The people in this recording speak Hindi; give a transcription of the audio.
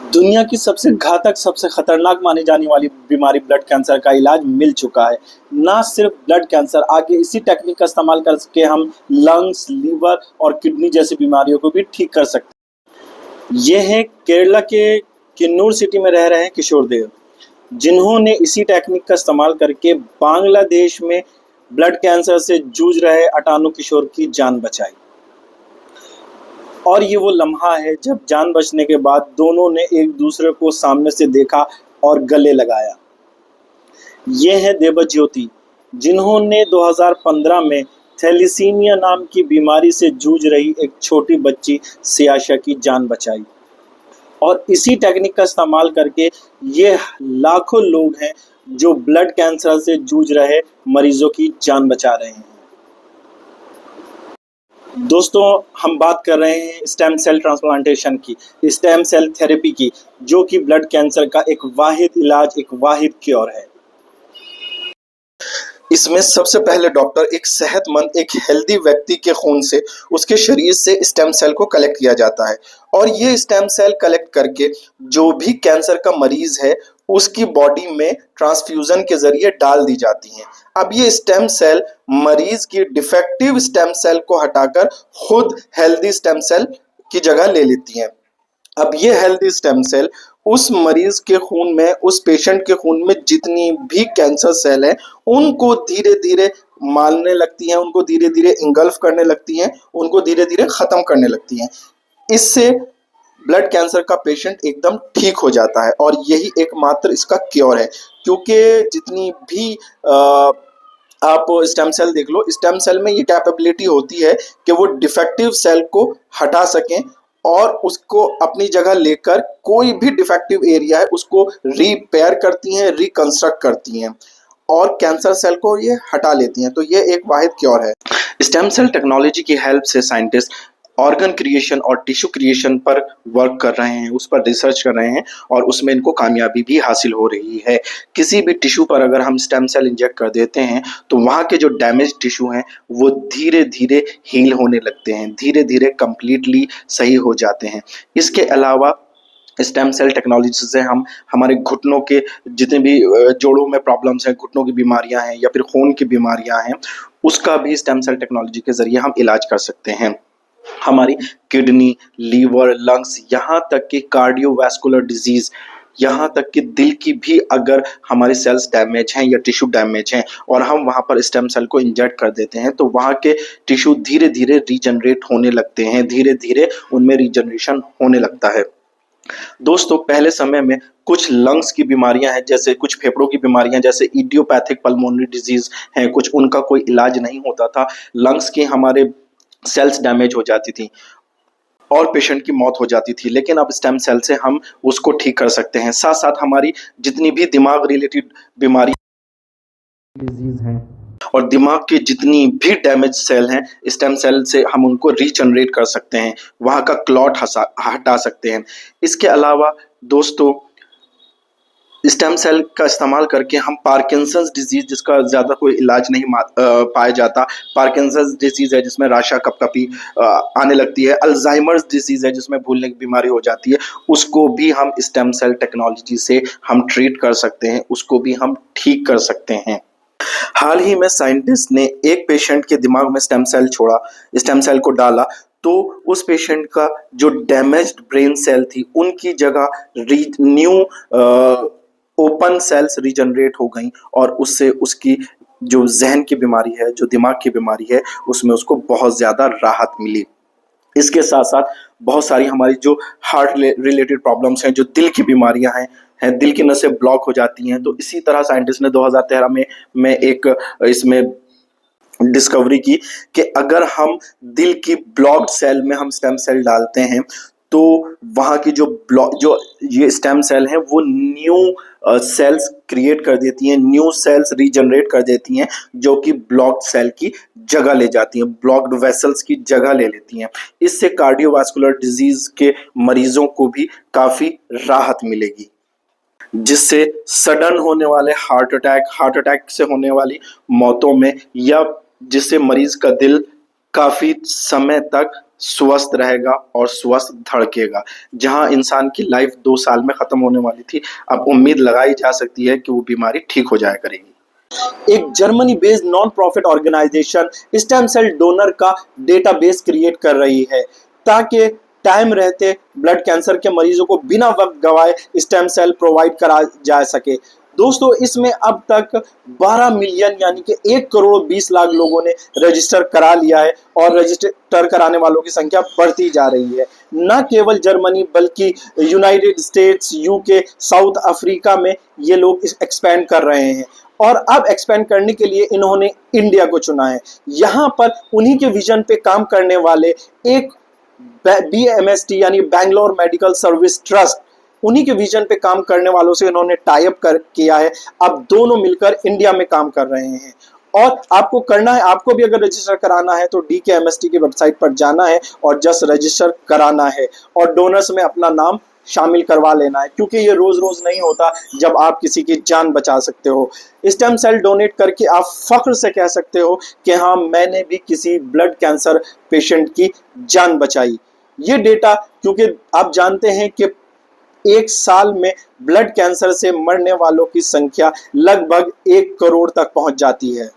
दुनिया की सबसे घातक, सबसे खतरनाक मानी जाने वाली बीमारी ब्लड कैंसर का इलाज मिल चुका है। ना सिर्फ ब्लड कैंसर, आगे इसी टेक्निक का इस्तेमाल करके हम लंग्स, लीवर और किडनी जैसी बीमारियों को भी ठीक कर सकते हैं। ये है केरला के किन्नूर सिटी में रह रहे हैं किशोर देव, जिन्होंने इसी टेक्निक का इस्तेमाल करके बांग्लादेश में ब्लड कैंसर से जूझ रहे 98 किशोर की जान बचाई। और ये वो लम्हा है जब जान बचने के बाद दोनों ने एक दूसरे को सामने से देखा और गले लगाया। ये है देवज्योति, जिन्होंने 2015 में थैलीसीमिया नाम की बीमारी से जूझ रही एक छोटी बच्ची सियाशा की जान बचाई। और इसी टेक्निक का इस्तेमाल करके ये लाखों लोग हैं जो ब्लड कैंसर से जूझ रहे मरीजों की जान बचा रहे हैं। दोस्तों, हम बात कर रहे हैं स्टेम सेल ट्रांसप्लांटेशन की, स्टेम सेल थेरेपी की, जो कि ब्लड कैंसर का एक वाहिद इलाज, एक वाहिद क्योर है। इसमें सबसे पहले डॉक्टर एक सेहतमंद, एक हेल्दी व्यक्ति के खून से, उसके शरीर से स्टेम सेल को कलेक्ट किया जाता है और ये स्टेम सेल कलेक्ट करके जो भी कैंसर का मरीज है उसकी बॉडी में ट्रांसफ्यूजन के जरिए डाल दी जाती हैं। अब ये स्टेम सेल मरीज की डिफेक्टिव स्टेम सेल को हटाकर खुद हेल्दी स्टेम सेल की जगह ले लेती हैं। अब ये हेल्दी स्टेम सेल उस मरीज के खून में, उस पेशेंट के खून में जितनी भी कैंसर सेल है उनको धीरे धीरे मारने लगती हैं, उनको धीरे धीरे इंगल्फ करने लगती हैं, उनको धीरे धीरे खत्म करने लगती हैं। इससे ब्लड कैंसर का पेशेंट एकदम ठीक हो जाता है और यही एकमात्र इसका क्योर है। क्योंकि जितनी भी आप स्टेम सेल देख लो, स्टेम सेल में ये कैपेबिलिटी होती है कि वो डिफेक्टिव सेल को हटा सकें और उसको अपनी जगह लेकर कोई भी डिफेक्टिव एरिया है उसको रिपेयर करती हैं, रिकंस्ट्रक्ट करती हैं और कैंसर सेल को ये हटा लेती हैं। तो ये एक वाहिद क्योर है। स्टेम सेल टेक्नोलॉजी की हेल्प से साइंटिस्ट ऑर्गन क्रिएशन और टिश्यू क्रिएशन पर वर्क कर रहे हैं, उस पर रिसर्च कर रहे हैं और उसमें इनको कामयाबी भी हासिल हो रही है। किसी भी टिश्यू पर अगर हम स्टेम सेल इंजेक्ट कर देते हैं तो वहाँ के जो डैमेज टिश्यू हैं वो धीरे धीरे हील होने लगते हैं, धीरे धीरे कंप्लीटली सही हो जाते हैं। इसके अलावा स्टेम सेल टेक्नोलॉजी से हम हमारे घुटनों के जितने भी जोड़ों में प्रॉब्लम्स हैं, घुटनों की बीमारियां हैं या फिर खून की बीमारियां हैं, उसका भी स्टेम सेल टेक्नोलॉजी के जरिए हम इलाज कर सकते हैं। हमारी किडनी, लीवर, लंग्स, यहाँ तक कि कार्डियोवैस्कुलर डिजीज, यहाँ तक कि दिल की भी अगर हमारी सेल्स डैमेज हैं या टिश्यू डैमेज हैं और हम वहाँ पर स्टेम सेल को इंजेक्ट कर देते हैं तो वहाँ के टिश्यू धीरे धीरे रीजनरेट होने लगते हैं, धीरे धीरे उनमें रीजनरेशन होने लगता है। दोस्तों, पहले समय में कुछ लंग्स की बीमारियां हैं, जैसे कुछ फेफड़ों की बीमारियां, जैसे इडियोपैथिक पल्मोनरी डिजीज हैं, कुछ उनका कोई इलाज नहीं होता था। लंग्स के हमारे सेल्स डैमेज हो जाती थी और पेशेंट की मौत हो जाती थी, लेकिन अब स्टेम सेल से हम उसको ठीक कर सकते हैं। साथ साथ हमारी जितनी भी दिमाग रिलेटेड बीमारी डिजीज हैं और दिमाग के जितनी भी डैमेज सेल हैं, स्टेम सेल से हम उनको रीजनरेट कर सकते हैं, वहाँ का क्लॉट हटा सकते हैं। इसके अलावा दोस्तों, स्टेम सेल का इस्तेमाल करके हम पार्किंसंस डिजीज, जिसका ज़्यादा कोई इलाज नहीं पाया जाता, पार्किंसंस डिजीज है जिसमें राशा कपकपी आने लगती है, अल्जाइमर्स डिजीज है जिसमें भूलने की बीमारी हो जाती है, उसको भी हम स्टेम सेल टेक्नोलॉजी से हम ट्रीट कर सकते हैं, उसको भी हम ठीक कर सकते हैं। हाल ही में साइंटिस्ट ने एक पेशेंट के दिमाग में स्टेम सेल छोड़ा, स्टेम सेल को डाला, तो उस पेशेंट का जो डैमेज्ड ब्रेन सेल थी उनकी जगह न्यू ओपन सेल्स रीजनरेट हो गई और उससे उसकी जो जहन की बीमारी है, जो दिमाग की बीमारी है, उसमें उसको बहुत ज़्यादा राहत मिली। इसके साथ साथ बहुत सारी हमारी जो हार्ट रिलेटेड प्रॉब्लम्स हैं, जो दिल की बीमारियां हैं, दिल की नसें ब्लॉक हो जाती हैं, तो इसी तरह साइंटिस्ट ने 2013 में एक इसमें डिस्कवरी की कि अगर हम दिल की ब्लॉक्ड सेल में हम स्टेम सेल डालते हैं तो वहाँ की जो ये स्टेम सेल हैं वो न्यू सेल्स क्रिएट कर देती हैं, न्यू सेल्स रीजनरेट कर देती हैं, जो कि ब्लॉक्ड सेल की जगह ले जाती हैं, ब्लॉक्ड वेसल्स की जगह ले लेती हैं। इससे कार्डियोवास्कुलर डिजीज के मरीजों को भी काफ़ी राहत मिलेगी, जिससे सडन होने वाले हार्ट अटैक से होने वाली मौतों में, या जिससे मरीज का दिल काफ़ी समय तक स्वस्थ रहेगा और स्वस्थ धड़केगा। जहां इंसान की लाइफ 2 साल में खत्म होने वाली थी, अब उम्मीद लगाई जा सकती है कि वो बीमारी ठीक हो जाया करेगी। एक Germany based non profit organisation stem cell donor का डेटाबेस क्रिएट कर रही है ताकि टाइम रहते ब्लड कैंसर के मरीजों को बिना वक्त गवाए स्टेम सेल प्रोवाइड करा जा सके। दोस्तों, इसमें अब तक 12 मिलियन यानी कि 1 करोड़ 20 लाख लोगों ने रजिस्टर करा लिया है और रजिस्टर कराने वालों की संख्या बढ़ती जा रही है। न केवल जर्मनी बल्कि United states, UK, south Africa में ये लोग एक्सपेंड कर रहे हैं और अब एक्सपेंड करने के लिए इन्होंने इंडिया को चुना है। यहाँ पर उन्हीं के विजन पे काम करने वाले एक BMST यानी बैंगलोर मेडिकल सर्विस ट्रस्ट, उन्हीं के विजन पे काम करने वालों से इन्होंने टाई अप किया है। अब दोनों मिलकर इंडिया में काम कर रहे हैं और आपको करना है, आपको भी अगर रजिस्टर कराना है तो DKMST की वेबसाइट पर जाना है और जस्ट रजिस्टर कराना है और डोनर्स में अपना नाम शामिल करवा लेना है, क्योंकि ये रोज रोज नहीं होता जब आप किसी की जान बचा सकते हो। स्टेम सेल डोनेट करके आप फख्र से कह सकते हो कि हाँ, मैंने भी किसी ब्लड कैंसर पेशेंट की जान बचाई। ये डेटा, क्योंकि आप जानते हैं कि एक साल में ब्लड कैंसर से मरने वालों की संख्या लगभग 1 करोड़ तक पहुंच जाती है।